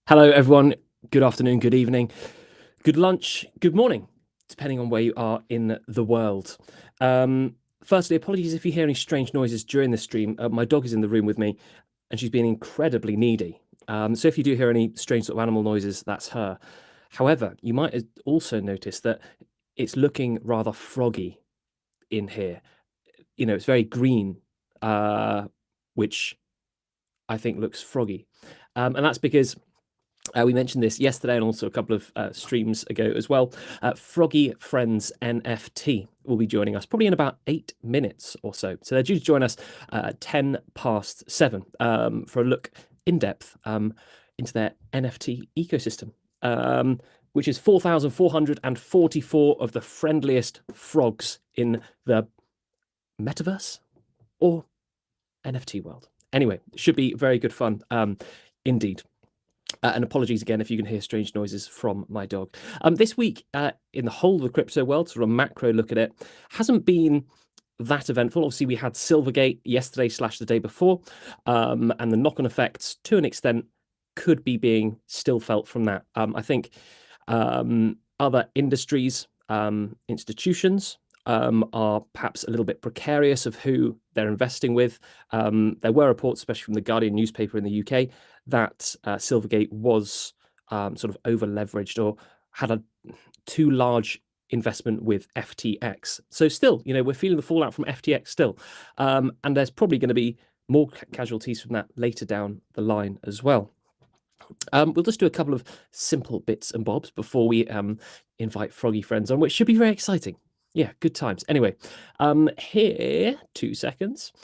Hello, everyone. Good afternoon, good evening, good lunch, good morning, depending on where you are in the world. Firstly, apologies if you hear any strange noises during the stream. My dog is in the room with me, and she's been incredibly needy. So if you do hear any strange sort of animal noises, that's her. However, you might also notice that it's looking rather froggy in here. You know, it's very green, which I think looks froggy. And that's because we mentioned this yesterday and also a couple of streams ago as well. Froggy Friends NFT will be joining us probably in about 8 minutes or so. So they're due to join us 7:10 for a look in depth into their NFT ecosystem, which is 4,444 of the friendliest frogs in the metaverse or NFT world. Anyway, it should be very good fun indeed. And apologies again if you can hear strange noises from my dog. This week, in the whole of the crypto world, sort of a macro look at it, hasn't been that eventful. Obviously, we had Silvergate yesterday / the day before, and the knock-on effects, to an extent, could be being still felt from that. I think other industries, institutions, are perhaps a little bit precarious of who they're investing with. There were reports, especially from the Guardian newspaper in the UK, that Silvergate was sort of over-leveraged or had a too large investment with FTX. So still, you know, we're feeling the fallout from FTX still. And there's probably going to be more casualties from that later down the line as well. We'll just do a couple of simple bits and bobs before we invite Froggy Friends on, which should be very exciting. Yeah, good times. Anyway, here, 2 seconds,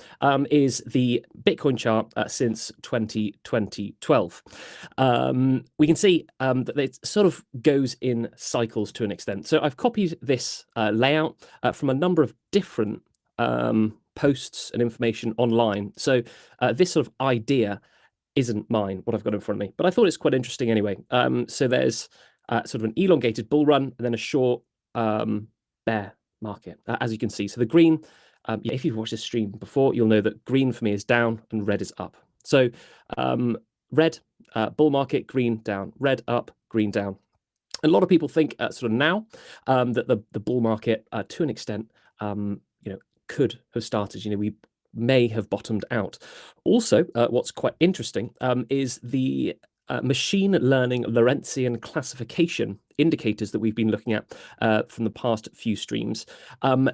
is the Bitcoin chart since 2012. We can see that it sort of goes in cycles to an extent. So I've copied this layout from a number of different posts and information online. So this sort of idea isn't mine, what I've got in front of me, but I thought it's quite interesting anyway. So there's sort of an elongated bull run and then a short bear market, as you can see. So the green, if you've watched this stream before, you'll know that green for me is down and red is up. So red, bull market, green down, red up, green down. A lot of people think sort of now that the bull market, to an extent, you know, could have started. You know, we may have bottomed out. Also, what's quite interesting is the machine learning Lorentzian classification indicators that we've been looking at from the past few streams.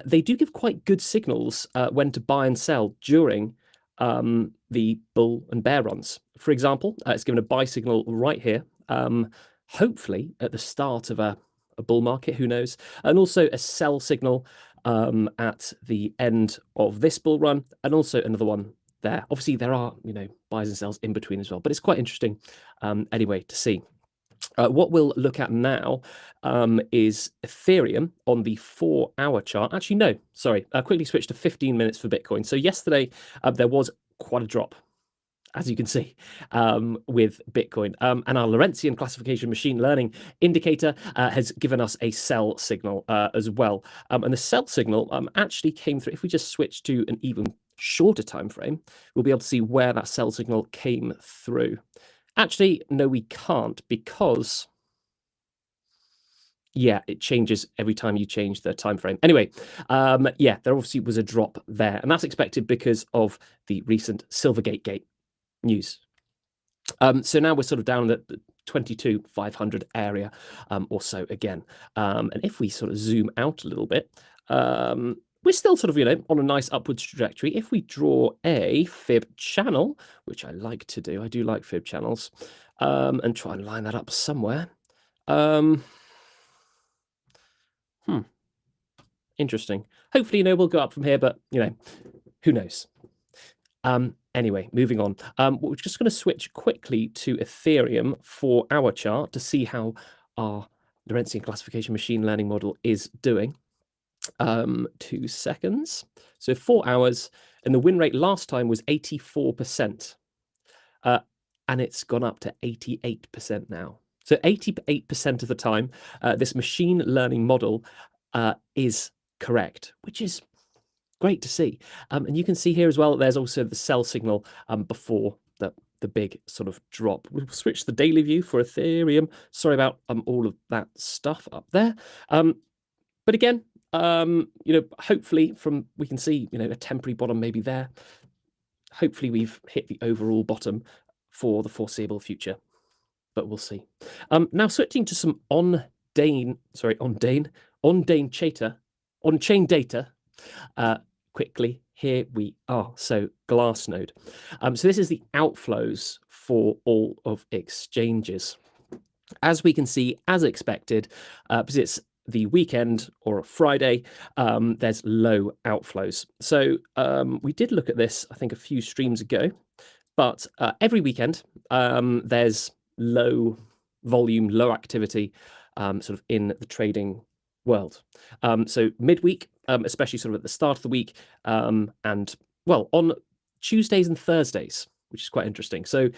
They do give quite good signals when to buy and sell during the bull and bear runs. For example, it's given a buy signal right here, hopefully at the start of a bull market, who knows, and also a sell signal at the end of this bull run, and also another one there. Obviously, there are, you know, buys and sells in between as well, but it's quite interesting anyway to see. What we'll look at now is Ethereum on the 4-hour chart. Actually, no, sorry. Quickly switch to 15 minutes for Bitcoin. So yesterday, there was quite a drop, as you can see, with Bitcoin. And our Lorentzian classification machine learning indicator has given us a sell signal as well. And the sell signal actually came through. If we just switch to an even shorter time frame, we'll be able to see where that sell signal came through. Actually, no, we can't, because yeah, it changes every time you change the time frame. Anyway, yeah, there obviously was a drop there, and that's expected because of the recent Silvergate news. So now we're sort of down at 22,500 area or so again. And if we sort of zoom out a little bit, we're still sort of, on a nice upwards trajectory. If we draw a fib channel, which I like to do, I do like fib channels, and try and line that up somewhere. Interesting. Hopefully, we'll go up from here, but, who knows? Anyway, moving on. We're just going to switch quickly to Ethereum for our chart to see how our Lorentzian classification machine learning model is doing. 2 seconds. So 4 hours, and the win rate last time was 84%. And it's gone up to 88% now. So 88% of the time, this machine learning model is correct, which is great to see. And you can see here as well, there's also the sell signal before the big sort of drop. We'll switch the daily view for Ethereum. Sorry about all of that stuff up there. But again, hopefully we can see, a temporary bottom maybe there. Hopefully we've hit the overall bottom for the foreseeable future, but we'll see. Now switching to some on-chain data. Quickly, here we are. So Glassnode. So this is the outflows for all of exchanges. As we can see, as expected, because it's the weekend or a Friday, there's low outflows. So we did look at this, I think, a few streams ago, but every weekend there's low volume, low activity sort of in the trading world. So midweek, especially sort of at the start of the week, and well, on Tuesdays and Thursdays, which is quite interesting. So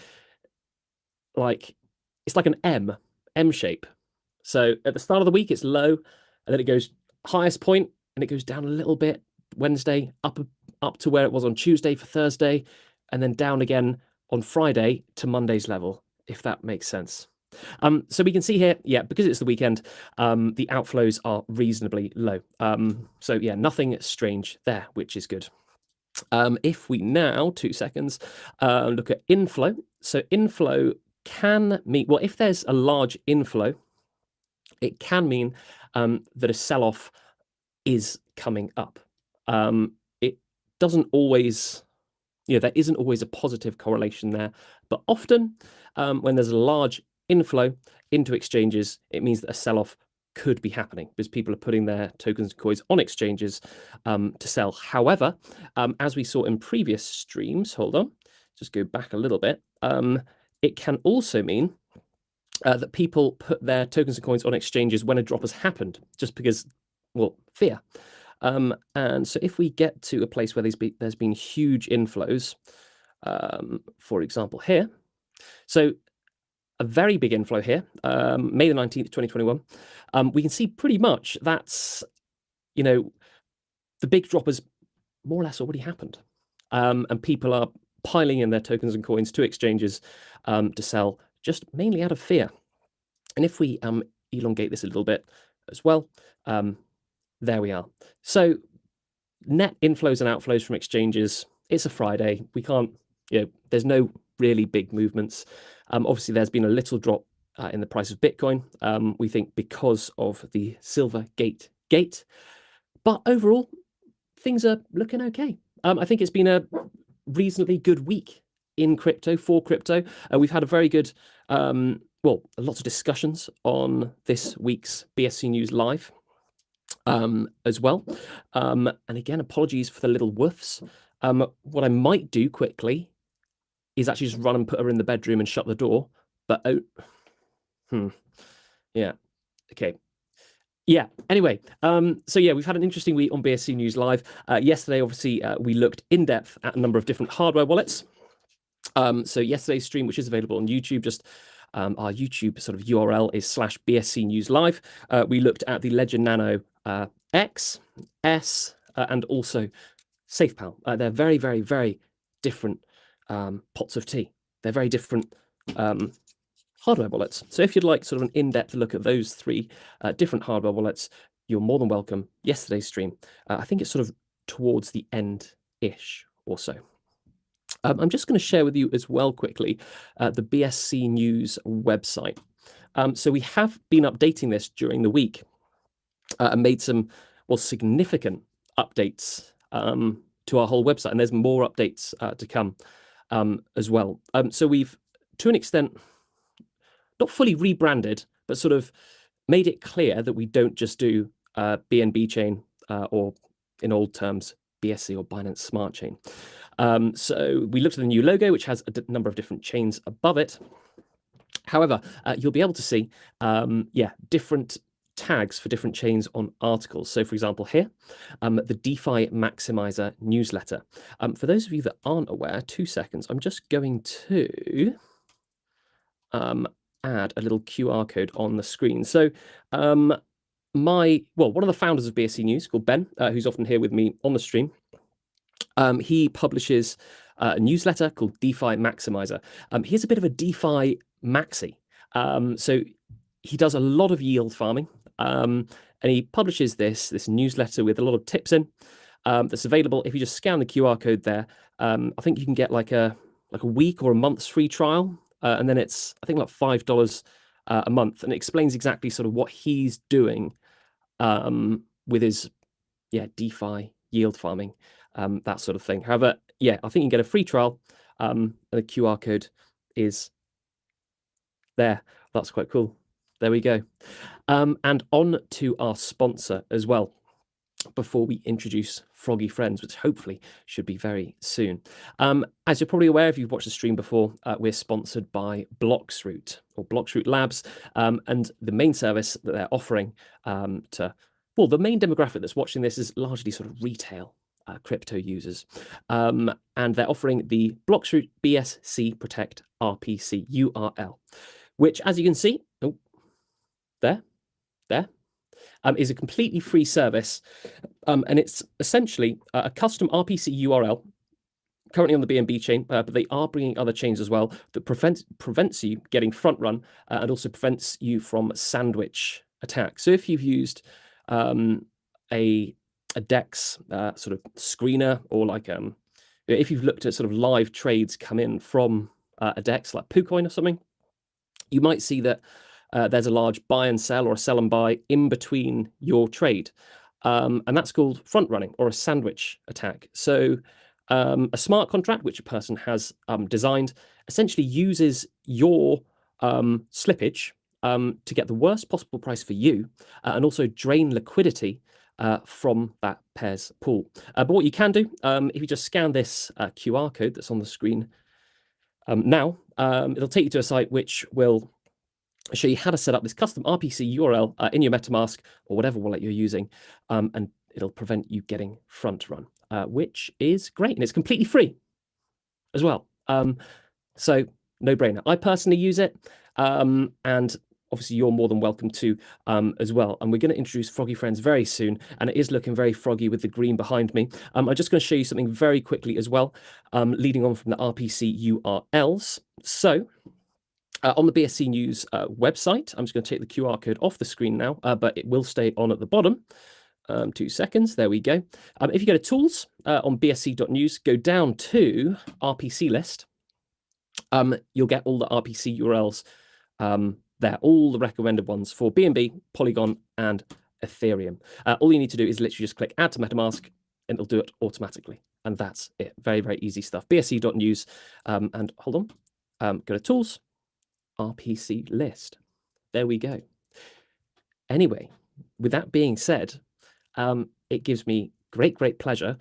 it's like an M shape. So at the start of the week, it's low, and then it goes highest point, and it goes down a little bit Wednesday, up to where it was on Tuesday for Thursday, and then down again on Friday to Monday's level, if that makes sense. So we can see here, because it's the weekend, the outflows are reasonably low. So yeah, nothing strange there, which is good. If we now, 2 seconds, look at inflow. So inflow can mean, well, if there's a large inflow, it can mean that a sell-off is coming up. It doesn't always, there isn't always a positive correlation there, but often when there's a large inflow into exchanges, it means that a sell-off could be happening because people are putting their tokens and coins on exchanges to sell. However, as we saw in previous streams, hold on, just go back a little bit, it can also mean that people put their tokens and coins on exchanges when a drop has happened, just because, well, fear. And so if we get to a place where there's been huge inflows, for example here, so a very big inflow here, May the 19th, 2021, we can see pretty much that's, the big drop has more or less already happened. And people are piling in their tokens and coins to exchanges to sell, just mainly out of fear. And if we elongate this a little bit as well, there we are. So net inflows and outflows from exchanges, it's a Friday. We can't, there's no really big movements. Obviously, there's been a little drop in the price of Bitcoin, we think because of the Silvergate gate. But overall, things are looking okay. I think it's been a reasonably good week in crypto, for crypto. We've had a very good, lots of discussions on this week's BSC News Live as well. And again, apologies for the little woofs. What I might do quickly is actually just run and put her in the bedroom and shut the door. But, yeah, okay. Yeah, anyway, so yeah, we've had an interesting week on BSC News Live. Yesterday, obviously, we looked in depth at a number of different hardware wallets. So yesterday's stream, which is available on YouTube, just our YouTube sort of URL is /BSC News Live. We looked at the Ledger Nano X, S, and also SafePal. They're very, very, very different pots of tea. They're very different hardware wallets. So if you'd like sort of an in-depth look at those 3 different hardware wallets, you're more than welcome. Yesterday's stream, I think it's sort of towards the end-ish or so. I'm just going to share with you as well quickly the BSC News website. So we have been updating this during the week and made some significant updates to our whole website, and there's more updates to come as well. So we've, to an extent, not fully rebranded, but sort of made it clear that we don't just do BNB chain or, in old terms, BSC or Binance Smart Chain. So we looked at the new logo, which has a number of different chains above it. However, you'll be able to see, different tags for different chains on articles. So, for example, here, the DeFi Maximizer newsletter. For those of you that aren't aware, 2 seconds, I'm just going to add a little QR code on the screen. So, one of the founders of BSC News, called Ben, who's often here with me on the stream, he publishes a newsletter called DeFi Maximizer. He has a bit of a DeFi maxi. So he does a lot of yield farming, and he publishes this newsletter with a lot of tips in. That's available if you just scan the QR code there. I think you can get like a week or a month's free trial, and then it's, I think, like $5 a month, and it explains exactly sort of what he's doing with his DeFi yield farming, that sort of thing. However, I think you can get a free trial, and the QR code is there. That's quite cool. There we go. And on to our sponsor as well, before we introduce Froggy Friends, which hopefully should be very soon. As you're probably aware, if you've watched the stream before, we're sponsored by Bloxroot or Bloxroot Labs, and the main service that they're offering the main demographic that's watching this is largely sort of retail crypto users, and they're offering the Bloxroot BSC Protect RPC URL, which, as you can see, there, is a completely free service, and it's essentially a custom RPC URL currently on the BNB chain, but they are bringing other chains as well that prevents you getting front run, and also prevents you from sandwich attacks. So if you've used a DEX sort of screener, or like if you've looked at sort of live trades come in from a DEX like PooCoin or something, you might see that there's a large buy and sell, or a sell and buy, in between your trade, and that's called front running, or a sandwich attack. So a smart contract, which a person has designed, essentially uses your slippage to get the worst possible price for you, and also drain liquidity from that pair's pool. But what you can do, if you just scan this QR code that's on the screen now, it'll take you to a site which will show you how to set up this custom RPC URL in your MetaMask or whatever wallet you're using, and it'll prevent you getting front run, which is great, and it's completely free as well. So no brainer. I personally use it, and obviously you're more than welcome to as well. And we're going to introduce Froggy Friends very soon, and it is looking very froggy with the green behind me. I'm just going to show you something very quickly as well, leading on from the RPC URLs. So on the BSC News website, I'm just going to take the QR code off the screen now, but it will stay on at the bottom. 2 seconds, there we go. If you go to Tools on bsc.news, go down to RPC list, you'll get all the RPC URLs there, all the recommended ones for BNB, Polygon, and Ethereum. All you need to do is literally just click Add to MetaMask, and it'll do it automatically. And that's it. Very, very easy stuff. bsc.news, and hold on, go to Tools, RPC list. There we go. Anyway, with that being said, it gives me great pleasure,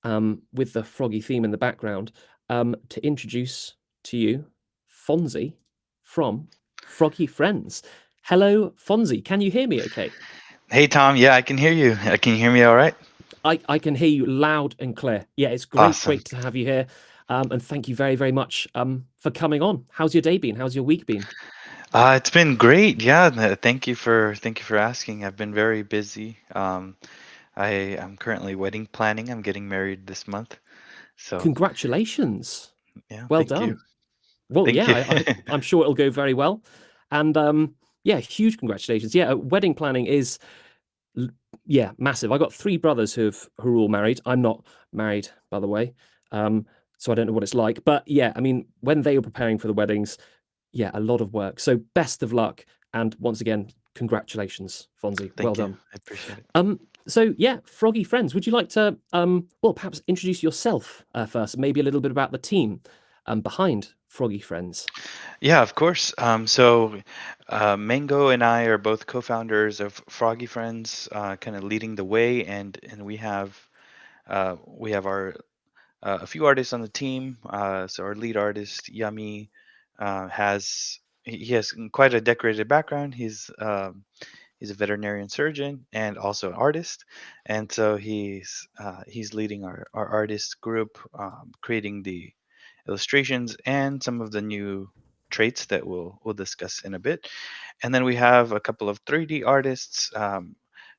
with the froggy theme in the background, to introduce to you Fonzie from Froggy Friends. Hello, Fonzie. Can you hear me okay? Hey, Tom. Yeah, I can hear you. Can you hear me all right? I can hear you loud and clear. Yeah, it's great, Awesome. great to have you here. And thank you very, very much for coming on. How's your day been? How's your week been? It's been great. Yeah, thank you for asking. I've been very busy. I'm currently wedding planning. I'm getting married this month. So Congratulations. yeah, Well thank you. done. Well, Thank you. yeah, I'm sure it'll go very well. And yeah, huge congratulations. Yeah, wedding planning is massive. I got 3 brothers who are all married. I'm not married, by the way. so I don't know what it's like. But yeah, I mean, when they were preparing for the weddings, yeah, a lot of work. So best of luck, and once again, congratulations, Fonzie. Well Thank you. done. I appreciate it. So yeah, Froggy Friends, would you like to well perhaps introduce yourself first, maybe a little bit about the team behind Froggy Friends? Yeah, of course. Mango and I are both co-founders of Froggy Friends, kind of leading the way, and we have our a few artists on the team. So our lead artist, Yummy, he has quite a decorated background. He's a veterinarian surgeon and also an artist, and so he's leading our artist group, creating the illustrations and some of the new traits that we'll discuss in a bit. And then we have a couple of 3D artists,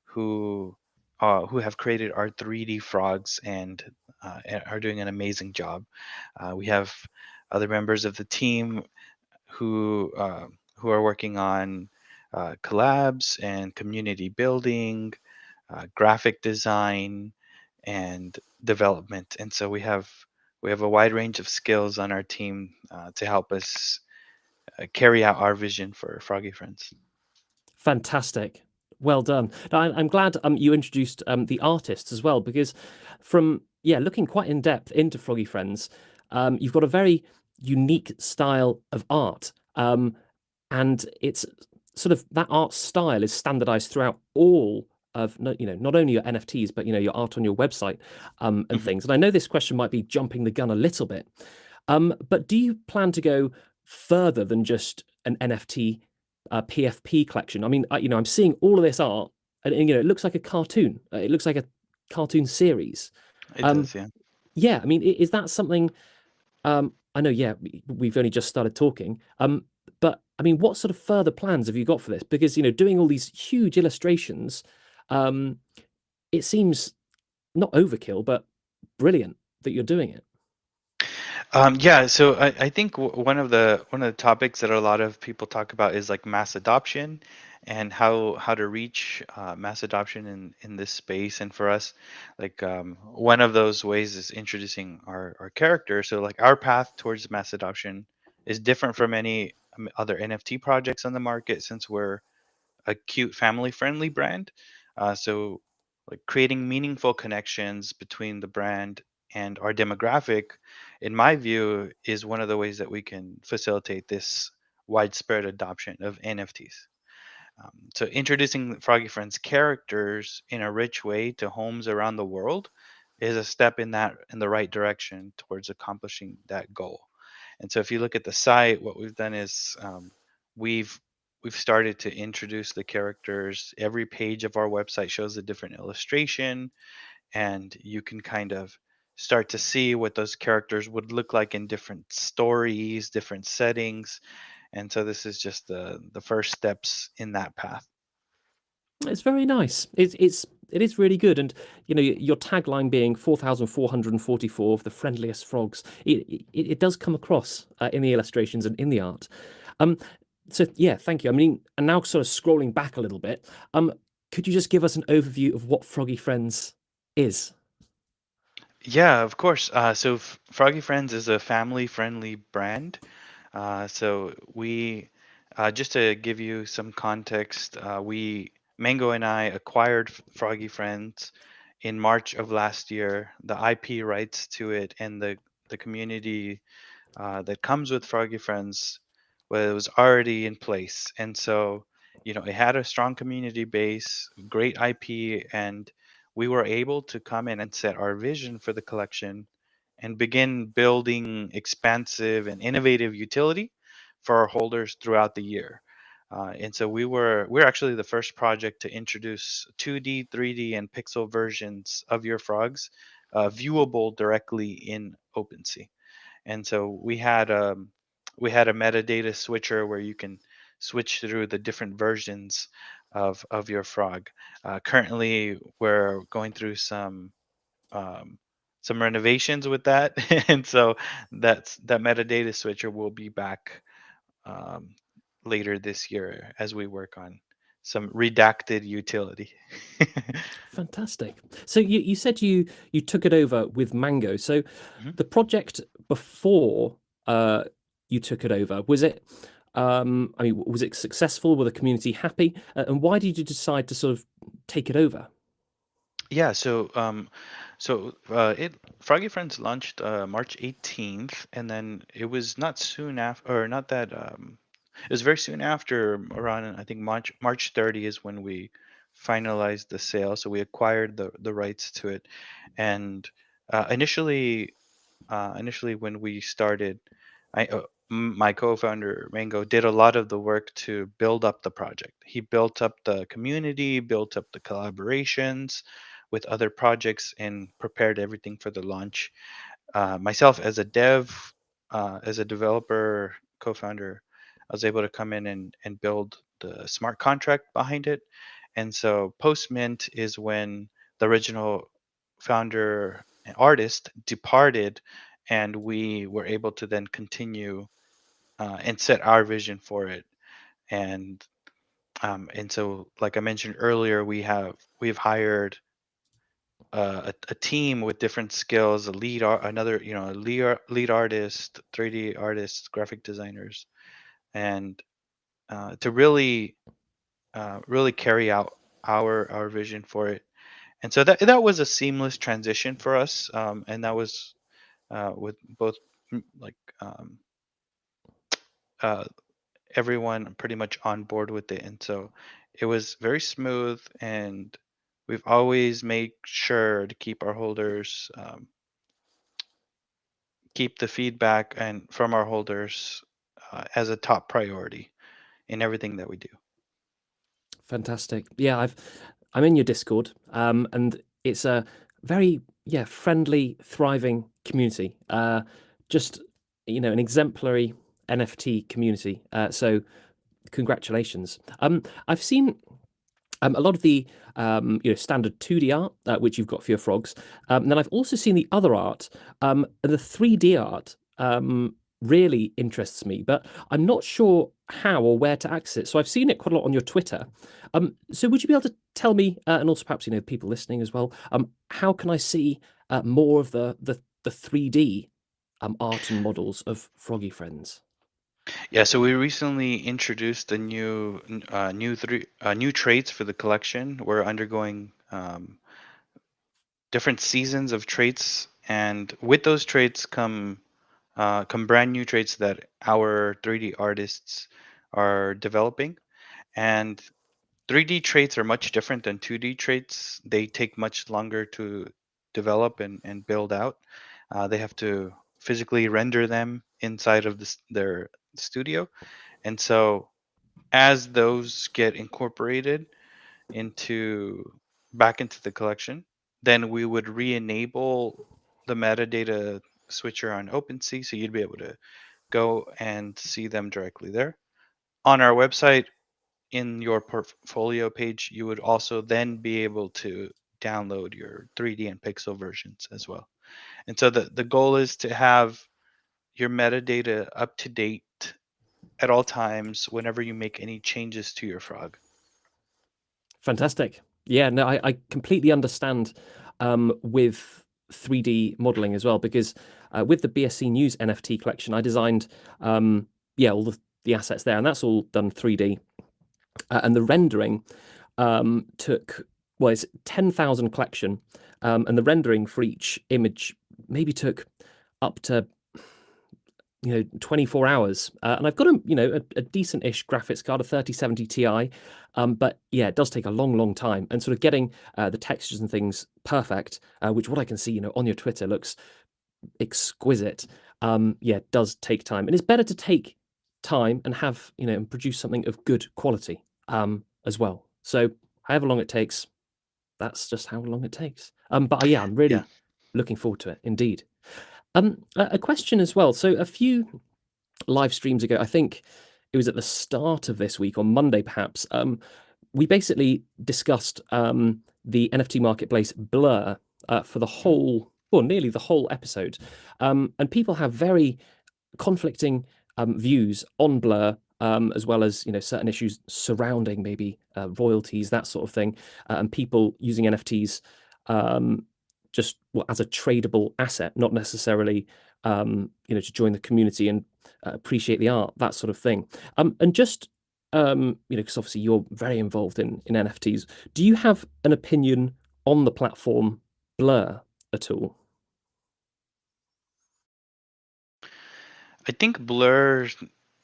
who who have created our 3D frogs and are doing an amazing job. We have other members of the team who are working on collabs and community building, graphic design, and development. And so we have a wide range of skills on our team to help us carry out our vision for Froggy Friends. Fantastic. Well done. Now, I'm glad you introduced the artists as well, because from looking quite in depth into Froggy Friends, you've got a very unique style of art, and it's sort of that art style is standardized throughout all of not only your NFTs but your art on your website and Mhm. things. And I know this question might be jumping the gun a little bit, but do you plan to go further than just an NFT PFP collection? I mean, I'm seeing all of this art, and it looks like a cartoon. It looks like a cartoon series. It Um, does, yeah. yeah, I mean, is that something? I know, yeah, we've only just started talking. But I mean, what sort of further plans have you got for this? Because doing all these huge illustrations, um, it seems not overkill, but brilliant that you're doing it. Yeah, so I think one of the topics that a lot of people talk about is like mass adoption and how to reach mass adoption in this space. And for us, like one of those ways is introducing our character. So like our path towards mass adoption is different from any other NFT projects on the market since we're a cute family friendly brand. So like creating meaningful connections between the brand and our demographic, in my view, is one of the ways that we can facilitate this widespread adoption of NFTs. So introducing Froggy Friends characters in a rich way to homes around the world is a step in the right direction towards accomplishing that goal. And so if you look at the site, what we've done is we've we've started to introduce the characters. Every page of our website shows a different illustration, and you can kind of start to see what those characters would look like in different stories, different settings. And so this is just the first steps in that path. It's very nice. It is really good, and your tagline being 4,444 of the friendliest frogs. It does come across in the illustrations and in the art. Um, so yeah, thank you. I mean, and now sort of scrolling back a little bit, could you just give us an overview of what Froggy Friends is? Yeah, of course. So Froggy Friends is a family-friendly brand. So we, just to give you some context, we Mango and I acquired Froggy Friends in March of last year. The IP rights to it and the community that comes with Froggy Friends was already in place. And so, it had a strong community base, great IP, and we were able to come in and set our vision for the collection and begin building expansive and innovative utility for our holders throughout the year. And so we're actually the first project to introduce 2D, 3D, and pixel versions of your frogs, viewable directly in OpenSea. And so we had a metadata switcher where you can switch through the different versions of your frog. Currently, we're going through um, some renovations with that, and so that metadata switcher will be back um, later this year as we work on some redacted utility. Fantastic. So you said you took it over with Mango. So Mhm. the project before you took it over, was it? I mean, was it successful? Were the community happy? And why did you decide to sort of take it over? Yeah, it Froggy Friends launched March 18th, and then it was not soon after, or not that it was very soon after, around I think March 30 is when we finalized the sale. So we acquired the rights to it, and initially when we started, my co-founder Mango did a lot of the work to build up the project. He built up the community, built up the collaborations with other projects, and prepared everything for the launch. Myself as a as a developer, co-founder, I was able to come in and build the smart contract behind it. And so post mint is when the original founder and artist departed, and we were able to then continue and set our vision for it. And so, like I mentioned earlier, we've hired a team with different skills, a lead art, another, a lead artist, 3D artists, graphic designers, and to really carry out our vision for it. And so that was a seamless transition for us, and that was with both like uh, everyone pretty much on board with it. And so it was very smooth, and we've always made sure to keep our holders, keep the feedback and from our holders as a top priority in everything that we do. Fantastic. Yeah, I'm in your Discord, and it's a very friendly, thriving community. Just an exemplary NFT community. So congratulations. I've seen a lot of the standard 2D art, which you've got for your frogs. And then I've also seen the other art, and the 3D art really interests me, but I'm not sure how or where to access it. So I've seen it quite a lot on your Twitter. So would you be able to tell me, and also perhaps people listening as well, how can I see more of the 3D art and models of Froggy Friends? Yeah, so we recently introduced a new traits for the collection. We're undergoing different seasons of traits, and with those traits come brand new traits that our 3D artists are developing. And 3D traits are much different than 2D traits. They take much longer to develop and build out. They have to physically render them inside of their studio. And so as those get incorporated into back into the collection, then we would re-enable the metadata switcher on OpenSea, so you'd be able to go and see them directly there. On our website, in your portfolio page, you would also then be able to download your 3D and pixel versions as well. And so the goal is to have your metadata up to date at all times whenever you make any changes to your frog. Fantastic. Yeah, no, I completely understand with 3D modeling as well, because with the BSC News NFT collection, I designed all the assets there, and that's all done 3D. And the rendering took, well, it's 10,000 collection, and the rendering for each image maybe took up to 24 hours. And I've got a decent-ish graphics card, a 3070 Ti. But yeah, it does take a long time. And sort of getting the textures and things perfect, which what I can see, on your Twitter looks exquisite. It does take time. And it's better to take time and have, and produce something of good quality as well. So however long it takes, that's just how long it takes. But yeah, I'm Yeah. really looking forward to it, indeed. A question as well. So a few live streams ago, I think it was at the start of this week, on Monday perhaps, we basically discussed the NFT marketplace Blur for the Mhm. whole, well, nearly the whole episode. And people have very conflicting views on Blur. as well as certain issues surrounding maybe royalties, that sort of thing, and people using NFTs just as a tradable asset, not necessarily to join the community and appreciate the art, that sort of thing. And just because obviously you're very involved in NFTs, do you have an opinion on the platform Blur at all? I think Blur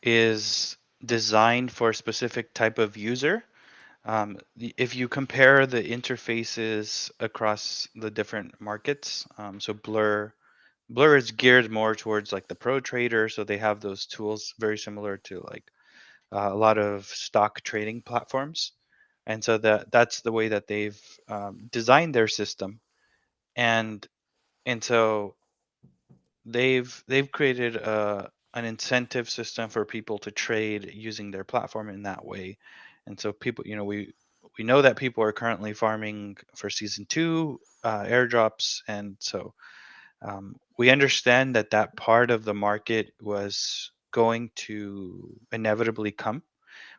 is designed for a specific type of user. If you compare the interfaces across the different markets, so Blur is geared more towards like the pro trader, so they have those tools very similar to like a lot of stock trading platforms, and so that's the way that they've designed their system, and so they've created an incentive system for people to trade using their platform in that way, and so people, we know that people are currently farming for season two airdrops, and so we understand that that part of the market was going to inevitably come.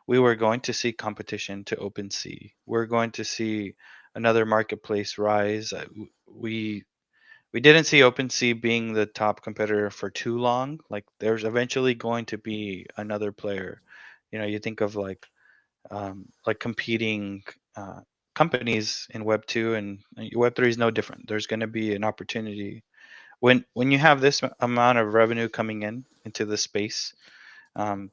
We were going to see competition to OpenSea. We're going to see another marketplace rise. We didn't see OpenSea being the top competitor for too long. Like there's eventually going to be another player. You think of like competing companies in Web two, and Web three is no different. There's going to be an opportunity when you have this amount of revenue coming into the space.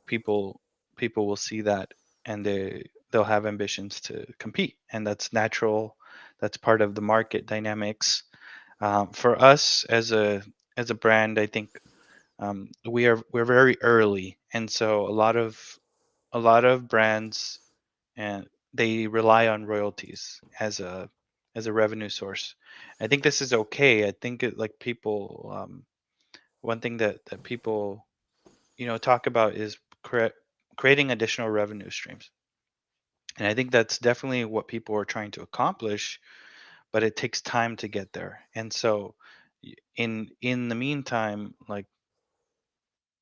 People will see that, and they'll have ambitions to compete, and that's natural. That's part of the market dynamics. For us as a brand, I think we're very early, and so a lot of brands, and they rely on royalties as a revenue source. I think this is okay. I think like people, one thing that people talk about is creating additional revenue streams, and I think that's definitely what people are trying to accomplish, but it takes time to get there. And so in the meantime, like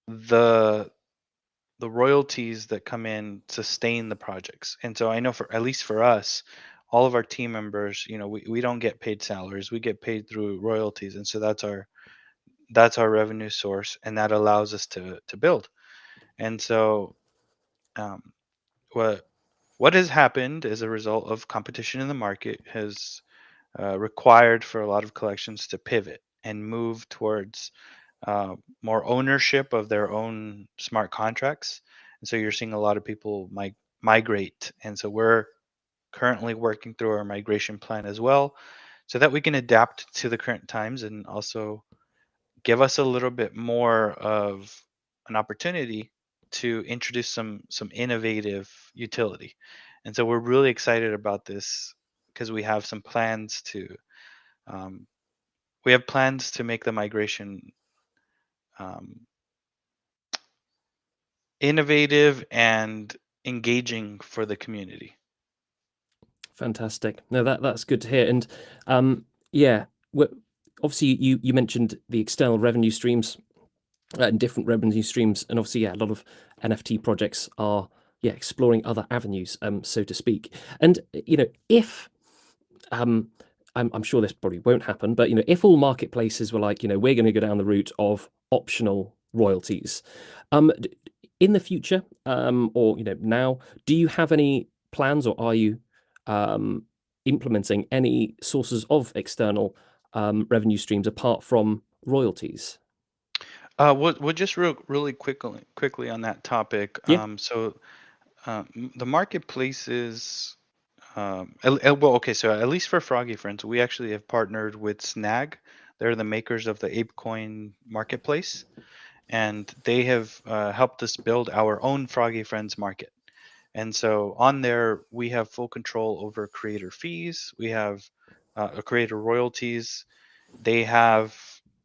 the the royalties that come in sustain the projects. And so I know, for at least for us, all of our team members, we don't get paid salaries. We get paid through royalties. And so that's our revenue source, and that allows us to build. And so um, what what has happened as a result of competition in the market has required for a lot of collections to pivot and move towards more ownership of their own smart contracts. And so you're seeing a lot of people migrate. And so we're currently working through our migration plan as well, so that we can adapt to the current times and also give us a little bit more of an opportunity to introduce some innovative utility. And so we're really excited about this because um, we have plans to make the migration um, innovative and engaging for the community. Fantastic. No, that's good to hear. And yeah, obviously you mentioned the external revenue streams and different revenue streams, and obviously a lot of NFT projects are exploring other avenues, so to speak. And if um, I'm sure this probably won't happen, but if all marketplaces were like, we're going to go down the route of optional royalties, in the future, or now, do you have any plans, or are you um, implementing any sources of external revenue streams apart from royalties? We'll just really quickly on that topic. Yeah, The marketplaces, well, okay, so at least for Froggy Friends, we actually have partnered with Snag. They're the makers of the ApeCoin marketplace, and they have helped us build our own Froggy Friends market. And so on there, we have full control over creator fees. We have creator royalties. They have,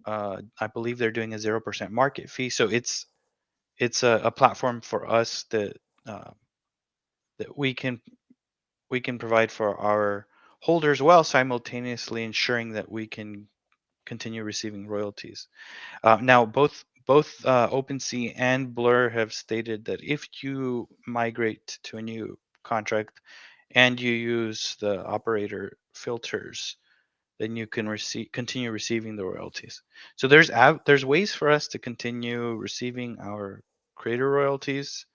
I believe, they're doing a 0% market fee. So it's a platform for us uh, that we can provide for our holders, while simultaneously ensuring that we can continue receiving royalties. Now, both OpenSea and Blur have stated that if you migrate to a new contract and you use the operator filters, then you can continue receiving the royalties. So there's ways for us to continue receiving our creator royalties,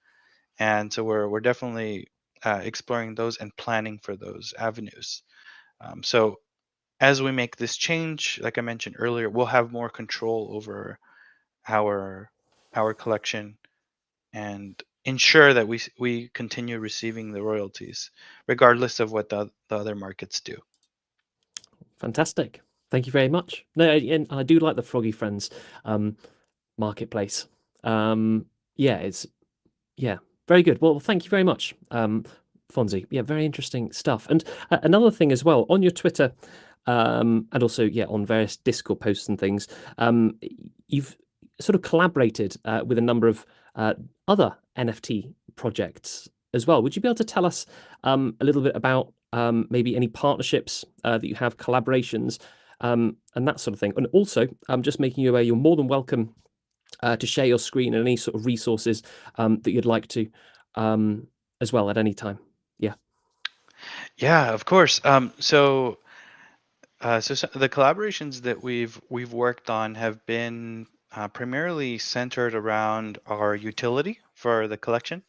and so we're definitely exploring those and planning for those avenues. So as we make this change, like I mentioned earlier, we'll have more control over our collection and ensure that we continue receiving the royalties regardless of what the other markets do. Fantastic. Thank you very much. No, and I do like the Froggy Friends marketplace. It's very good. Well, thank you very much, Fonzie. Yeah, very interesting stuff. And another thing as well, on your Twitter, and also on various Discord posts and things, you've sort of collaborated with a number of other NFT projects as well. Would you be able to tell us a little bit about maybe any partnerships that you have, collaborations, and that sort of thing? And also, just making you aware, you're more than welcome to share your screen and any sort of resources that you'd like to as well at any time. Yeah, of course. So the collaborations that we've worked on have been primarily centered around our utility for the collection.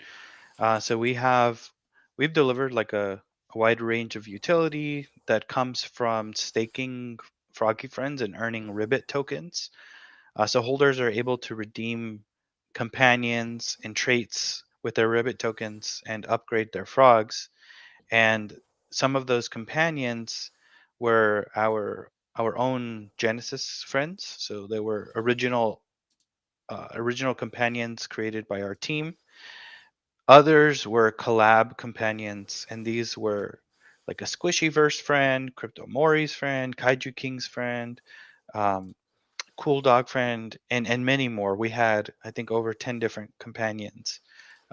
So we've delivered like a wide range of utility that comes from staking Froggy Friends and earning Ribbit tokens. So holders are able to redeem companions and traits with their Ribbit tokens and upgrade their frogs. And some of those companions were our own Genesis friends. So they were original companions created by our team. Others were collab companions, and these were like a Squishyverse friend, Crypto Mori's friend, Kaiju King's friend, um, Cool Dog friend, and many more. We had, I think, over 10 different companions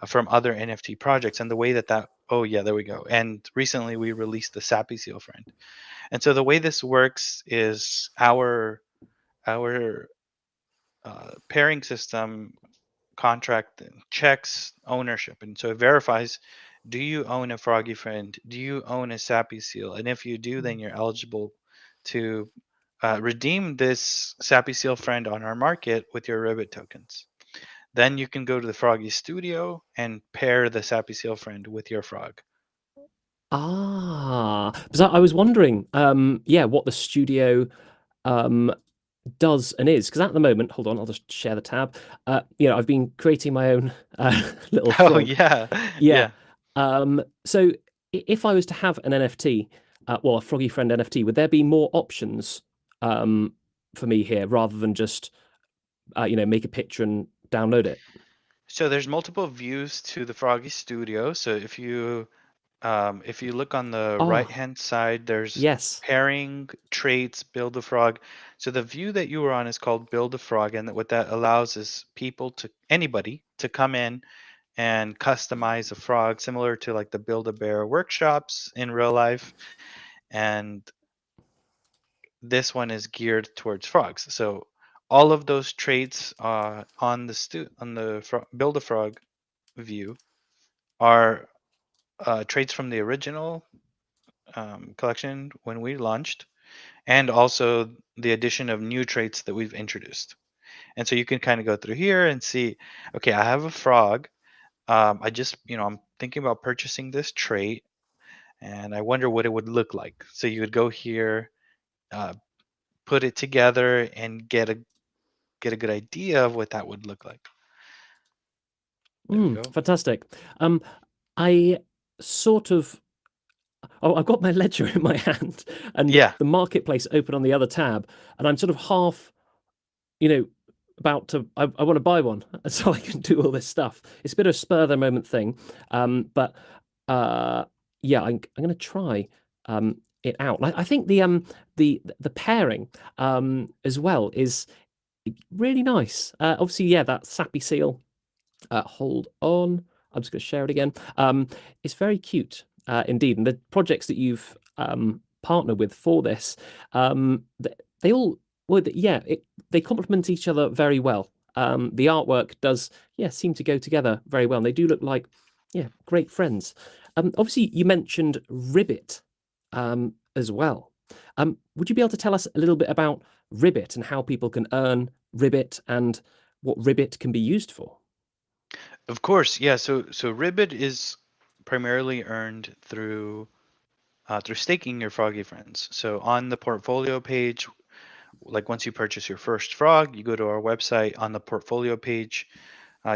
from other NFT projects. And the way oh yeah, there we go. And recently we released the Sappy Seal friend. And so the way this works is our pairing system contract checks ownership, and so it verifies, do you own a Froggy Friend, do you own a Sappy Seal, and if you do, then you're eligible to redeem this Sappy Seal friend on our market with your Ribbit tokens. Then you can go to the Froggy Studio and pair the Sappy Seal friend with your frog. Because I was wondering, what the studio does and is. Because at the moment, hold on, I'll just share the tab. I've been creating my own little Oh frog. yeah, Yeah. yeah. So if I was to have an NFT, a Froggy Friend NFT, would there be more options for me here rather than just make a picture and download it? So there's multiple views to the Froggy Studio. So if you look on the right Oh, hand side, there's yes. pairing, traits, build a frog. So the view that you were on is called build a frog, and what that allows is anybody to come in and customize a frog similar to like the build a bear workshops in real life. And this one is geared towards frogs. So all of those traits on the build a frog view are traits from the original collection when we launched, and also the addition of new traits that we've introduced. And so you can kind of go through here and see, okay, I have a frog. I'm thinking about purchasing this trait, and I wonder what it would look like. So you would go here, uh, put it together, and get a good idea of what that would look like. There we go. Fantastic. I sort of I've got my ledger in my hand and Yeah. the marketplace open on the other tab, and I'm sort of half, about to. I want to buy one so I can do all this stuff. It's a bit of a spur of the moment thing, but I'm going to try it out. I think the pairing as well is really nice. Obviously, that Sappy Seal. Hold on. I'm just going to share it again. It's very cute indeed. And the projects that you've partnered with for this, they all, they complement each other very well. The artwork does, seem to go together very well. And they do look like, great friends. Obviously, you mentioned Ribbit as well. Would you be able to tell us a little bit about Ribbit and how people can earn Ribbit and what Ribbit can be used for? Of course, yeah. So Ribbit is primarily earned through staking your Froggy Friends. So on the portfolio page, like once you purchase your first frog, you go to our website. On the portfolio page,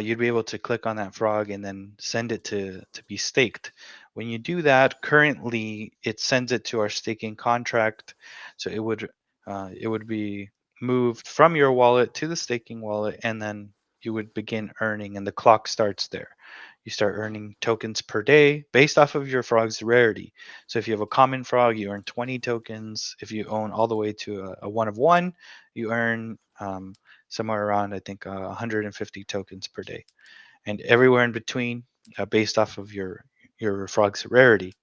you'd be able to click on that frog and then send it to be staked. When you do that, currently it sends it to our staking contract, so it would be moved from your wallet to the staking wallet, and then you would begin earning, and the clock starts there. You start earning tokens per day based off of your frog's rarity. So if you have a common frog, you earn 20 tokens. If you own all the way to a one of one, you earn somewhere around, I think, 150 tokens per day, and everywhere in between, based off of your frog's rarity.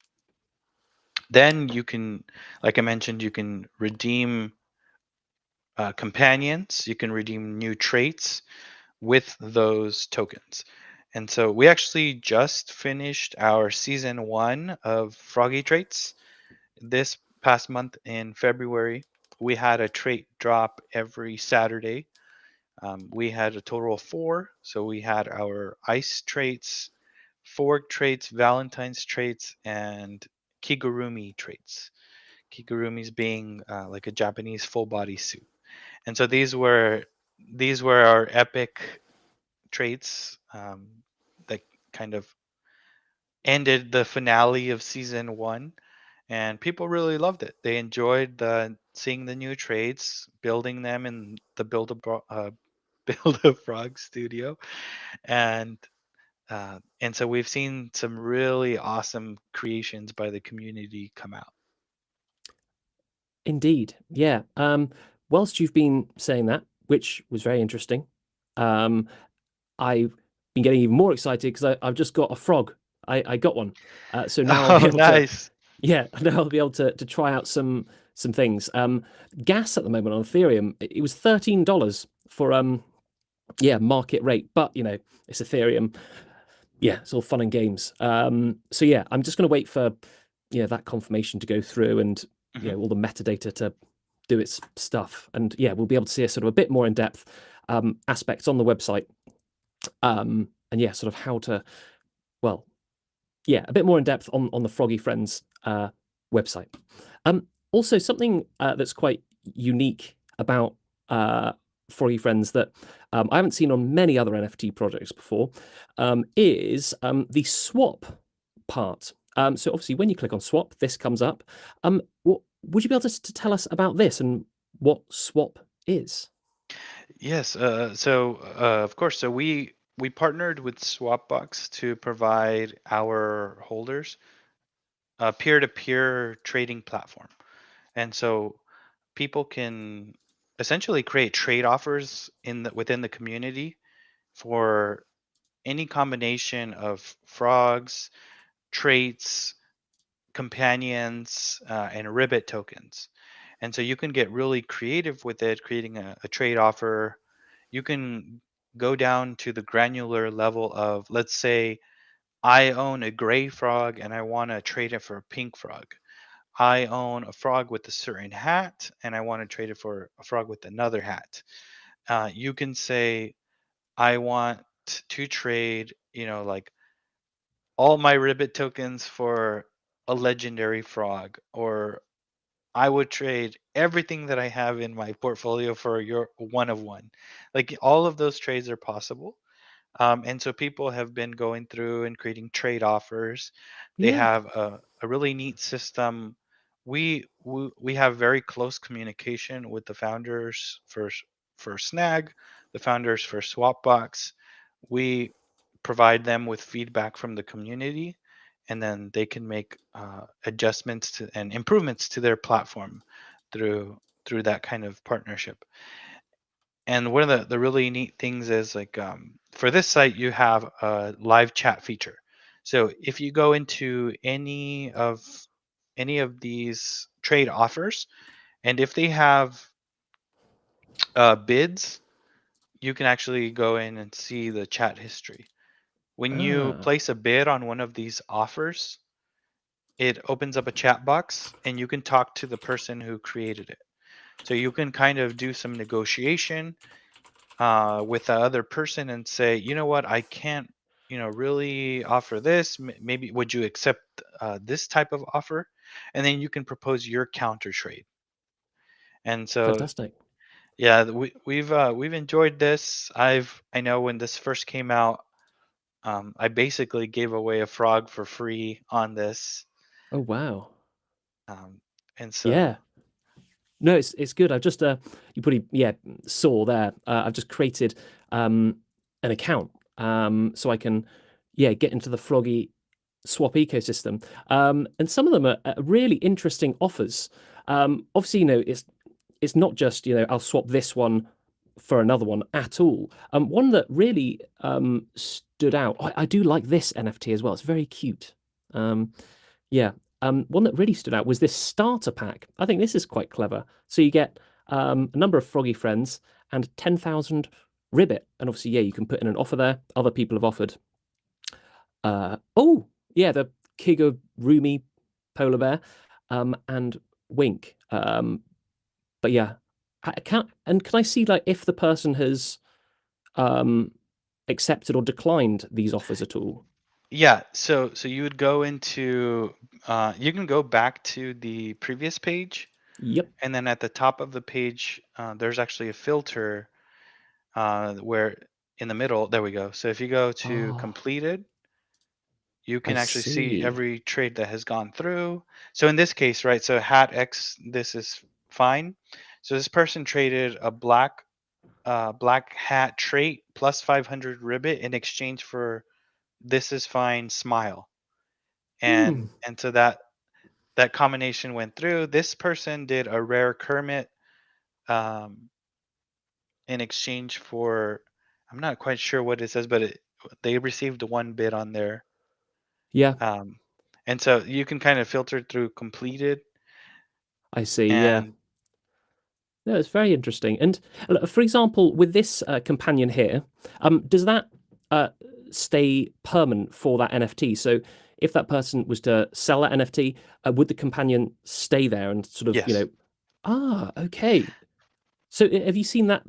Then you can, like I mentioned, you can redeem companions. You can redeem new traits with those tokens. And so we actually just finished our season 1 of Froggy Traits this past month in February. We had a trait drop every Saturday. We had a total of 4. So we had our ice traits, fork traits, Valentine's traits, and kigurumi traits. Kigurumis being like a Japanese full body suit. And so these were our epic traits that kind of ended the finale of season 1, and people really loved it. They enjoyed seeing the new traits, building them in the Build a Frog studio, and so we've seen some really awesome creations by the community come out. Indeed, yeah. Whilst you've been saying that, which was very interesting, um, I've been getting even more excited because I've just got a frog. I got one, so now I'll be Oh, able to, nice. now I'll be able to try out some things. Gas at the moment on Ethereum, it was $13 for market rate, but it's Ethereum. Yeah, it's all fun and games. So yeah, I'm just going to wait for that confirmation to go through and Mhm. all the metadata to do its stuff, and we'll be able to see a sort of a bit more in depth aspects on the website, and sort of how to, well, a bit more in depth on the Froggy Friends website. Also, something that's quite unique about Froggy Friends that I haven't seen on many other NFT projects before is the swap part. So obviously, when you click on swap, this comes up. Would you be able to tell us about this and what swap is? Yes. Of course. So we partnered with Swapbox to provide our holders a peer-to-peer trading platform, and so people can essentially create trade offers within the community for any combination of frogs, traits, companions, and ribbit tokens. And so you can get really creative with it, creating a trade offer. You can go down to the granular level of, let's say, I own a gray frog and I want to trade it for a pink frog. I own a frog with a certain hat and I want to trade it for a frog with another hat. You can say, I want to trade, like all my ribbit tokens for a legendary frog, or I would trade everything that I have in my portfolio for your one of one. Like all of those trades are possible. And so people have been going through and creating trade offers. They Yeah. have a really neat system. We have very close communication with the founders for Snag, the founders for Swapbox. We provide them with feedback from the community, and then they can make adjustments and improvements to their platform through that kind of partnership. And one of the really neat things is, like, for this site, you have a live chat feature. So if you go into any of these trade offers, and if they have bids, you can actually go in and see the chat history. When you Ah, place a bid on one of these offers, it opens up a chat box and you can talk to the person who created it. So you can kind of do some negotiation with the other person and say, you know what, I can't, really offer this. Maybe would you accept this type of offer? And then you can propose your counter trade. And so, fantastic. yeah, we've enjoyed this. I know when this first came out, I basically gave away a frog for free on this. Oh, wow. Um, and so, Yeah. No, it's good. I've just you probably saw there. I've just created an account so I can get into the Froggy swap ecosystem. And some of them are really interesting offers. Obviously, it's not just I'll swap this one for another one at all. One that really stood out. I do like this NFT as well. It's very cute. Um, yeah. One that really stood out was this starter pack. I think this is quite clever. So you get a number of Froggy Friends and 10,000 Ribbit. And obviously, you can put in an offer there. Other people have offered. Oh, yeah, the Kigurumi polar bear and Wink. But yeah, can I see like if the person has um, accepted or declined these offers at all? yeah, so you would go into, you can go back to the previous page, Yep. and then at the top of the page, there's actually a filter where in the middle, there we go. So if you go to Oh, completed, you I can actually see see. every trade that has gone through. So in this case, right, so hat X, this is fine. So this person traded a black hat trait plus 500 ribbit in exchange for this is fine smile. Hmm. And so that combination went through. This person did a rare Kermit um, in exchange for, I'm not quite sure what it says, but they received one bid on there. Yeah, Um, and so you can kind of filter through completed I see. Yeah. and No, it's very interesting. And for example, with this companion here, does that uh, stay permanent for that NFT? So if that person was to sell that NFT, would the companion stay there and sort of, yes. okay. So have you seen that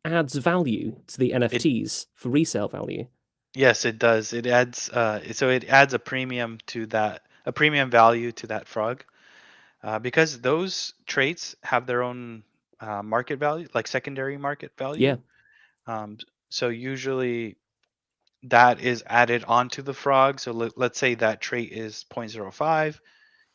adds value to the It NFTs for resale value? yes, it does. It adds so it adds a premium value to that frog. Because those traits have their own market value, like secondary market value. Yeah. Um, so usually that is added onto the frog. So let's say that trait is zero point zero 0.05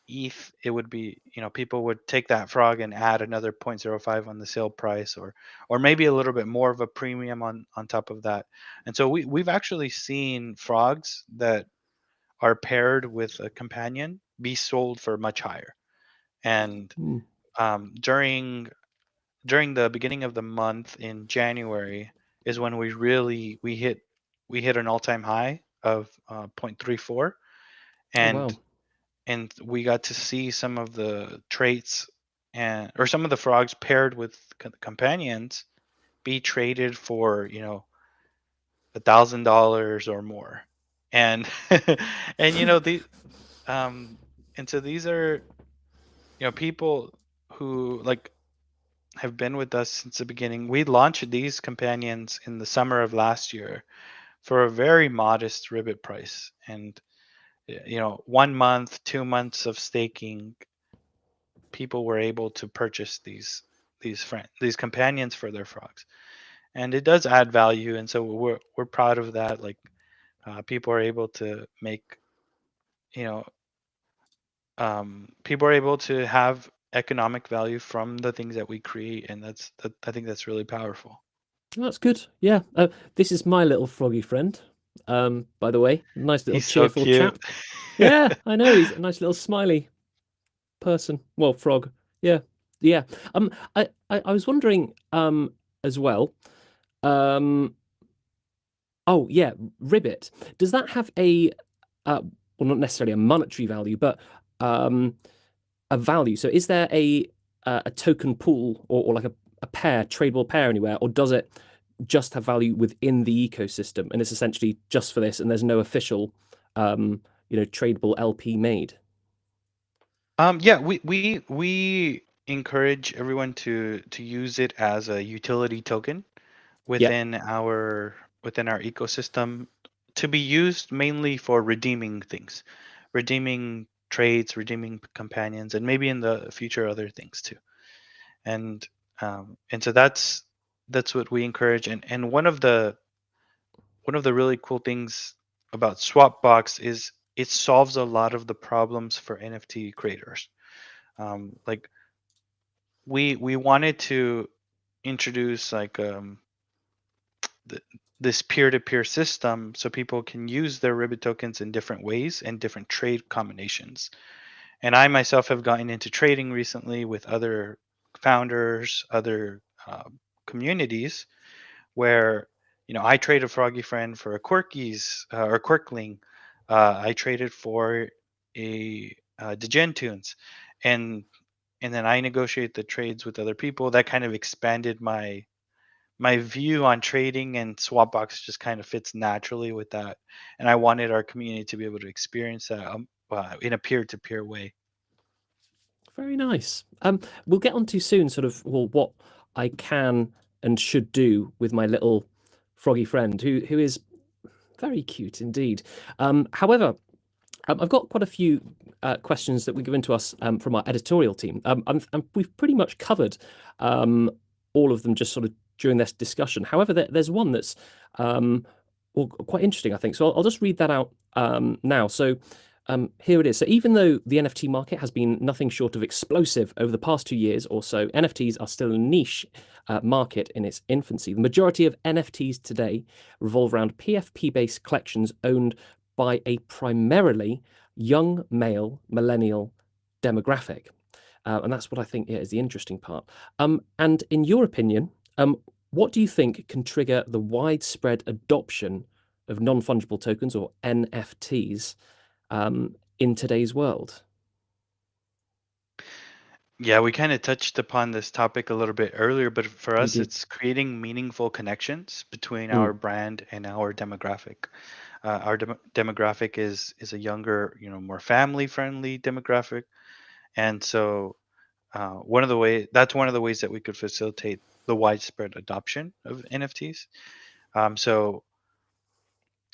ETH. It would be, people would take that frog and add another zero point zero 0.05 on the sale price, or maybe a little bit more of a premium on top of that. And so we've actually seen frogs that are paired with a companion be sold for much higher. And Hmm. during the beginning of the month in January is when we hit an all-time high of 0.34, Oh, and wow. we got to see some of the traits and or some of the frogs paired with companions be traded for $1,000 or more, and and the um and so these are people who like have been with us since the beginning. We launched these companions in the summer of last year for a very modest ribbit price. And, 1 month, 2 months of staking, people were able to purchase these companions for their frogs. And it does add value. And so we're proud of that. Like people are able to make, you know, people are able to have economic value from the things that we create. And I think that's really powerful. That's good. Yeah. This is my little froggy friend. By the way, nice little He's so cheerful cute. chap. Yeah, I know he's a nice little smiley person. Well, frog. Yeah, yeah. I was wondering as well. Um, oh yeah, Ribbit. Does that have well, not necessarily a monetary value, but um, a value? So is there a token pool or like a pair, tradable pair anywhere, or does it just have value within the ecosystem, and it's essentially just for this, and there's no official, tradable LP made. Yeah, we encourage everyone to use it as a utility token Yeah, within our ecosystem, to be used mainly for redeeming things, redeeming trades, redeeming companions, and maybe in the future other things too. And so that's what we encourage. And one of the really cool things about Swapbox is it solves a lot of the problems for NFT creators. Like we wanted to introduce like th- this peer-to-peer system so people can use their Ribbit tokens in different ways and different trade combinations. And I myself have gotten into trading recently with other founders, other communities, where I traded Froggy Friend for a Quirkies or Quirkling. I traded for a Degen Tunes, and then I negotiate the trades with other people. That kind of expanded my view on trading, and Swapbox just kind of fits naturally with that. And I wanted our community to be able to experience that in a peer-to-peer way. very nice. We'll get on to soon, sort of, well, what I can and should do with my little froggy friend, who is very cute indeed. However, I've got quite a few questions that were given to us from our editorial team. We've pretty much covered all of them just sort of during this discussion. However, there's one that's quite interesting, I think. So I'll just read that out now. So here it is. So even though the NFT market has been nothing short of explosive over the past 2 years or so, NFTs are still a niche market in its infancy. The majority of NFTs today revolve around PFP-based collections owned by a primarily young male millennial demographic. And that's what I think is the interesting part. And in your opinion, what do you think can trigger the widespread adoption of non-fungible tokens, or NFTs, in today's world? Yeah, we kind of touched upon this topic a little bit earlier, but for We us, did. it's creating meaningful connections between Mm, our brand and our demographic. Our demographic is a younger, more family-friendly demographic, and so one of the ways that we could facilitate the widespread adoption of NFTs. So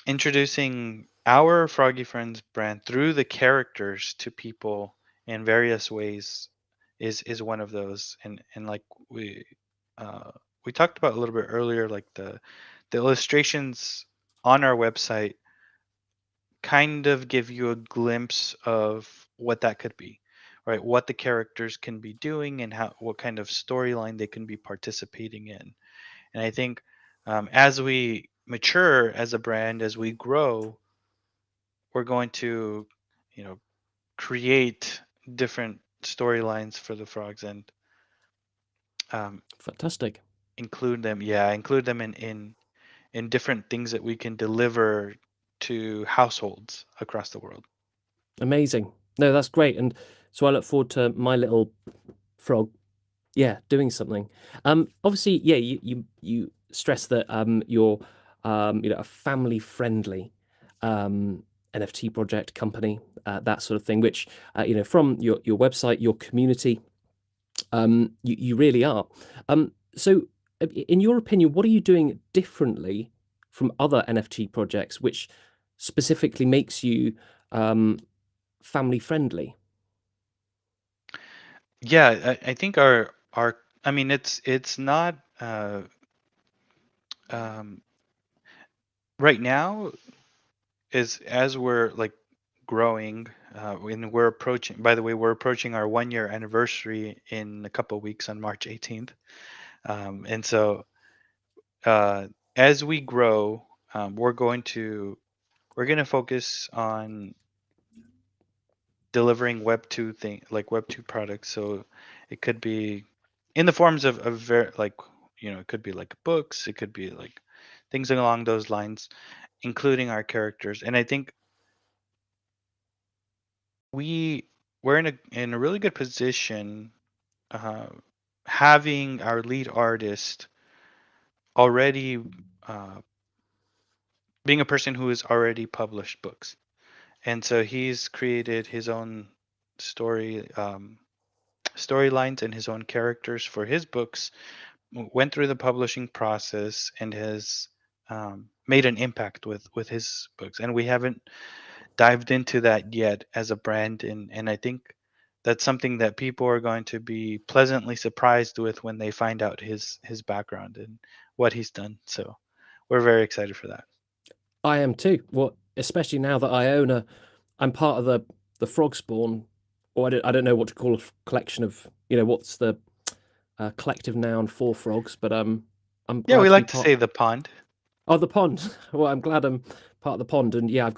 introducing our Froggy Friends brand through the characters to people in various ways is one of those. And like uh, we talked about a little bit earlier, like the illustrations on our website kind of give you a glimpse of what that could be, right? What the characters can be doing and how what kind of storyline they can be participating in. And I think as we mature as a brand, as we grow, we're going to, you know, create different storylines for the frogs and um, fantastic. include them in different things that we can deliver to households across the world. Amazing. No, that's great. And so I look forward to my little frog, yeah, doing something. Obviously, yeah, you stress that you're a family friendly NFT project company, that sort of thing, which from your website, your community, you really are. So in your opinion, what are you doing differently from other NFT projects, which specifically makes you family friendly? Yeah, I think our I mean it's not um, right now is as we're like growing and we're approaching, by the way, we're approaching our 1 year anniversary in a couple of weeks on March 18th. And so uh, as we grow, we're going to focus on delivering web 2 products. So it could be in the forms of very like, it could be like books, it could be like things along those lines, including our characters. And I think we we're in a really good position, uh, having our lead artist already being a person who has already published books, and so he's created his own storylines and his own characters for his books. Went through the publishing process and has made an impact with his books, and we haven't dived into that yet as a brand, and I think that's something that people are going to be pleasantly surprised with when they find out his background and what he's done. So we're very excited for that. I am too. Well, especially now that I'm part of the frog spawn, or I don't know what to call a collection of, what's the collective noun for frogs, but I'm Yeah, glad we to be like to part. say the pond. Oh, the pond. Well, I'm glad I'm part of the pond, and yeah,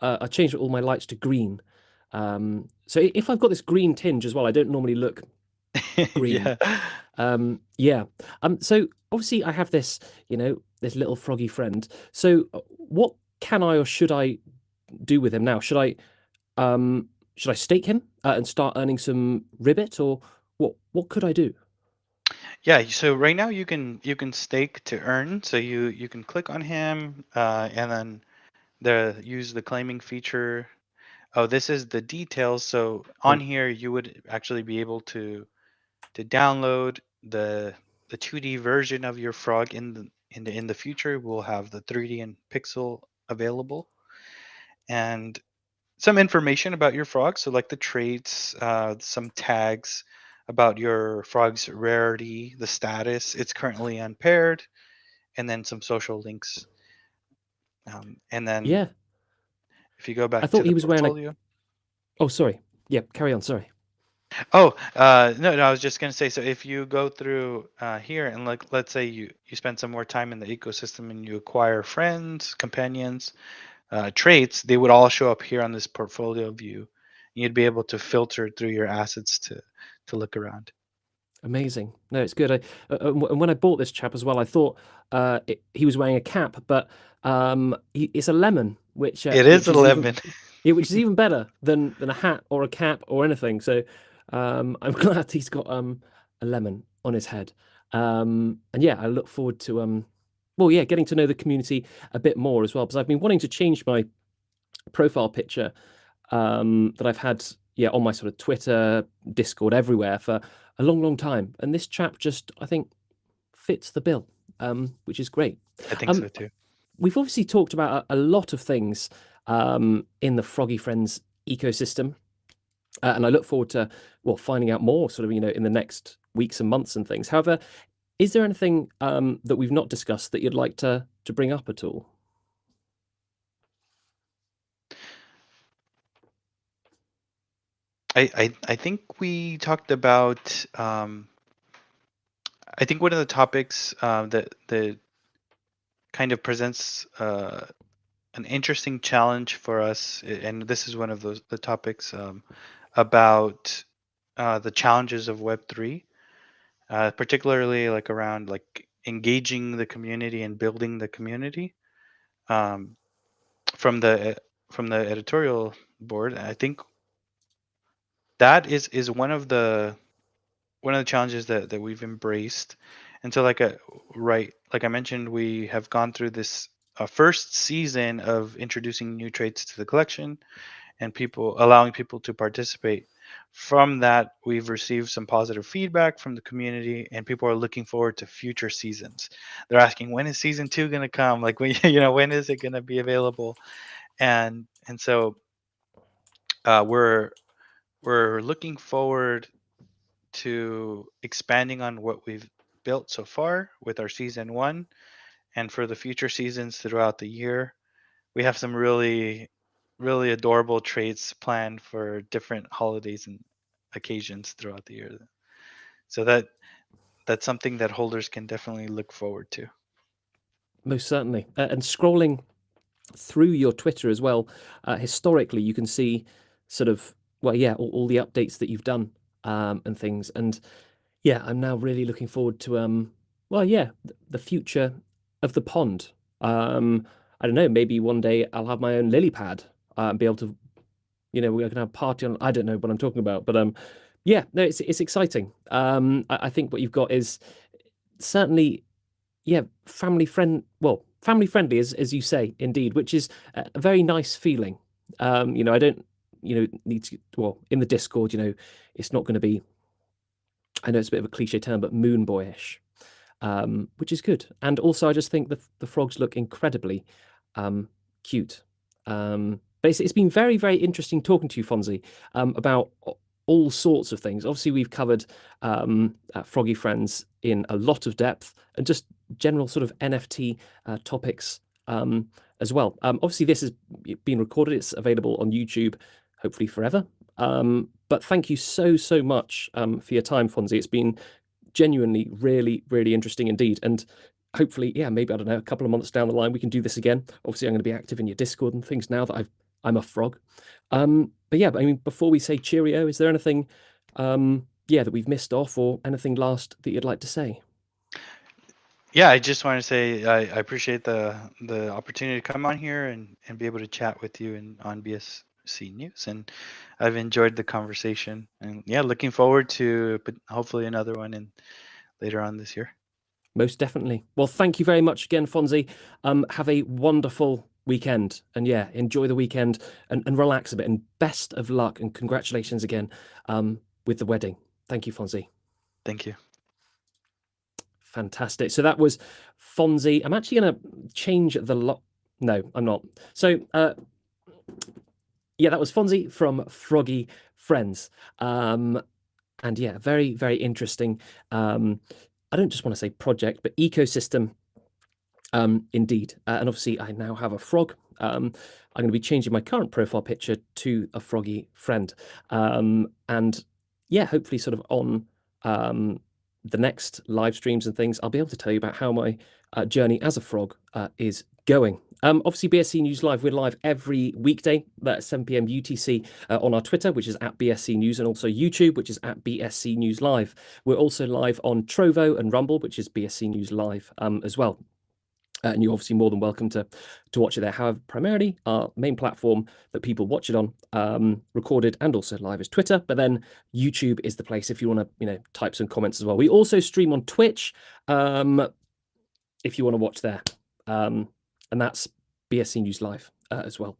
I changed all my lights to green. So if I've got this green tinge as well, I don't normally look green. Yeah. Yeah. So obviously I have this, this little froggy friend. So what can I or should I do with him now? Should I stake him and start earning some ribbit, or what could I do? Yeah, so right now you can stake to earn. So you can click on him and then use the claiming feature. Oh, this is the details. So on Oh, here you would actually be able to download the 2D version of your frog in the future. We'll have the 3D and pixel available, and some information about your frog. So like the traits, some tags about your frog's rarity, the status. It's currently unpaired, and then some social links. And then yeah. if you go I back to thought the he was wearing a. portfolio. Oh, sorry. Yeah, carry on. Sorry. Oh, no, I was just gonna say. So if you go through here and like, let's say you spend some more time in the ecosystem and you acquire friends, companions, traits, they would all show up here on this portfolio view. You'd be able to filter through your assets to look around. Amazing. No, it's good. And when I bought this chap as well, I thought he was wearing a cap, but it's a lemon, which It is which a is even lemon. yeah, which is even better than a hat or a cap or anything. So I'm glad he's got a lemon on his head. And yeah, I look forward to well, yeah, getting to know the community a bit more as well, because I've been wanting to change my profile picture that I've had on my sort of Twitter, Discord, everywhere for a long, long time. And this chap just, I think, fits the bill, which is great. I think Um, so too. we've obviously talked about a lot of things in the Froggy Friends ecosystem. And I look forward to finding out more sort of in the next weeks and months and things. However, is there anything that we've not discussed that you'd like to bring up at all? I think we talked about. I think one of the topics that kind of presents an interesting challenge for us, and this is one of the topics about the challenges of Web3, particularly like around like engaging the community and building the community. Um, from the editorial board, I think that is one of the challenges that we've embraced. And so like I mentioned, we have gone through this first season of introducing new traits to the collection and people allowing people to participate. From that, we've received some positive feedback from the community, and people are looking forward to future seasons. They're asking, when is season 2 going to come? Like, when, when is it going to be available? And so we're looking forward to expanding on what we've built so far with our season 1, and for the future seasons throughout the year. We have some really, really adorable traits planned for different holidays and occasions throughout the year. So that's something that holders can definitely look forward to. Most certainly. And scrolling through your Twitter as well, historically, you can see sort of, all the updates that you've done and things. And yeah, I'm now really looking forward to, the future of the pond. I don't know, maybe one day I'll have my own lily pad and be able to, we're gonna have a party on. I don't know what I'm talking about, but yeah, no, it's exciting. I think what you've got is certainly yeah, family friendly, as you say, indeed, which is a very nice feeling. I don't, need to, well, in the Discord, it's not going to be, I know it's a bit of a cliche term, but moon boyish, which is good. And also, I just think the frogs look incredibly cute. But it's been very, very interesting talking to you, Fonzie, about all sorts of things. Obviously, we've covered Froggy Friends in a lot of depth and just general sort of NFT topics as well. Obviously, this has been recorded. It's available on YouTube, hopefully forever. But thank you so, so much for your time, Fonzie. It's been genuinely really, really interesting indeed. And hopefully, yeah, maybe, I don't know, a couple of months down the line, we can do this again. Obviously, I'm going to be active in your Discord and things now that I'm a frog. But yeah, I mean, before we say cheerio, is there anything, that we've missed off, or anything last that you'd like to say? Yeah, I just want to say I appreciate the opportunity to come on here and be able to chat with you on BSC News, and I've enjoyed the conversation, and yeah, looking forward to hopefully another one later on this year. Most definitely. Well, thank you very much again, Fonzie. Have a wonderful weekend, and yeah, enjoy the weekend and relax a bit. And best of luck and congratulations again with the wedding. Thank you, Fonzie. Thank you. Fantastic. So that was Fonzie. I'm actually going to change the lot. No, I'm not. So yeah, that was Fonzie from Froggy Friends. And yeah, very, very interesting. I don't just want to say project, but ecosystem. Indeed. And obviously, I now have a frog. I'm going to be changing my current profile picture to a froggy friend. And yeah, hopefully, sort of on the next live streams and things, I'll be able to tell you about how my journey as a frog is going. Obviously, BSC News Live, we're live every weekday at 7 p.m. UTC on our Twitter, which is at BSC News, and also YouTube, which is at BSC News Live. We're also live on Trovo and Rumble, which is BSC News Live as well. And you're obviously more than welcome to watch it there. However, primarily our main platform that people watch it on, recorded and also live, is Twitter. But then YouTube is the place if you want to, type some comments as well. We also stream on Twitch if you want to watch there, and that's BSC News Live as well.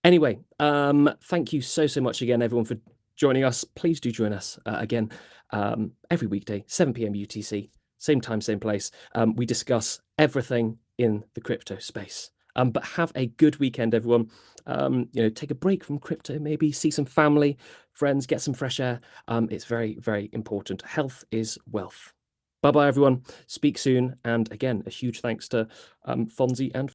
Anyway, thank you so much again, everyone, for joining us. Please do join us again every weekday, 7 p.m. UTC. Same time, same place. We discuss everything in the crypto space. But have a good weekend, everyone. Take a break from crypto, maybe see some family, friends, get some fresh air. It's very, very important. Health is wealth. Bye-bye, everyone. Speak soon. And again, a huge thanks to Fonzie and